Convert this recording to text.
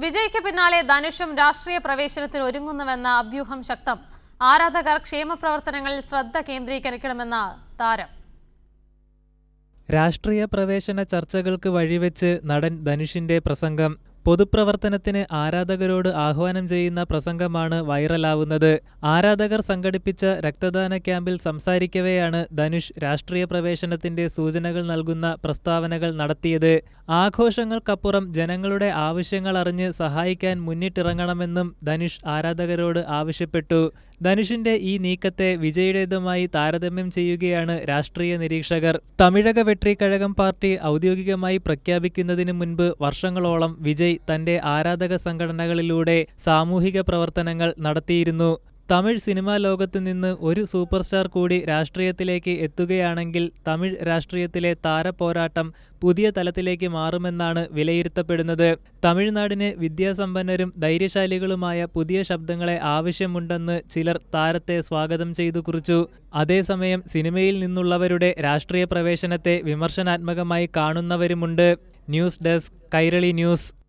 വിജയ്ക്ക് പിന്നാലെ ധനുഷും രാഷ്ട്രീയ പ്രവേശനത്തിന് ഒരുങ്ങുന്നുവെന്ന അഭ്യൂഹം ശക്തം. ആരാധകർ ക്ഷേമപ്രവർത്തനങ്ങളിൽ ശ്രദ്ധ കേന്ദ്രീകരിക്കണമെന്ന താരം. രാഷ്ട്രീയ പ്രവേശന ചർച്ചകൾക്ക് വഴിവെച്ച് നടൻ ധനുഷിന്റെ പ്രസംഗം. പൊതുപ്രവർത്തനത്തിന് ആരാധകരോട് ആഹ്വാനം ചെയ്യുന്ന പ്രസംഗമാണ് വൈറലാവുന്നത്. ആരാധകർ സംഘടിപ്പിച്ച രക്തദാന ക്യാമ്പിൽ സംസാരിക്കവെയാണ് ധനുഷ് രാഷ്ട്രീയ പ്രവേശനത്തിന്റെ സൂചനകൾ നൽകുന്ന പ്രസ്താവനകൾ നടത്തിയത്. ആഘോഷങ്ങൾക്കപ്പുറം ജനങ്ങളുടെ ആവശ്യങ്ങൾ അറിഞ്ഞ് സഹായിക്കാൻ മുന്നിട്ടിറങ്ങണമെന്നും ധനുഷ് ആരാധകരോട് ആവശ്യപ്പെട്ടു. ധനുഷിന്റെ ഈ നീക്കത്തെ വിജയുടേതുമായി താരതമ്യം ചെയ്യുകയാണ് രാഷ്ട്രീയ നിരീക്ഷകർ. തമിഴക വെട്രിക്കഴകം പാർട്ടി ഔദ്യോഗികമായി പ്രഖ്യാപിക്കുന്നതിന് മുൻപ് വർഷങ്ങളോളം വിജയ് തന്റെ ആരാധക സംഘടനകളിലൂടെ സാമൂഹിക പ്രവർത്തനങ്ങൾ നടത്തിയിരുന്നു. തമിഴ് സിനിമാ ലോകത്ത് നിന്ന് ഒരു സൂപ്പർ സ്റ്റാർ കൂടി രാഷ്ട്രീയത്തിലേക്ക് എത്തുകയാണെങ്കിൽ തമിഴ് രാഷ്ട്രീയത്തിലെ താരപോരാട്ടം പുതിയ തലത്തിലേക്ക് മാറുമെന്നാണ് വിലയിരുത്തപ്പെടുന്നത്. തമിഴ്നാടിന് വിദ്യാസമ്പന്നരും ധൈര്യശാലികളുമായ പുതിയ ശബ്ദങ്ങളെ ആവശ്യമുണ്ടെന്ന് ചിലർ താരത്തെ സ്വാഗതം ചെയ്തു കുറിച്ചു. അതേസമയം സിനിമയിൽ നിന്നുള്ളവരുടെ രാഷ്ട്രീയ പ്രവേശനത്തെ വിമർശനാത്മകമായി കാണുന്നവരുമുണ്ട്. News desk, Kairali news.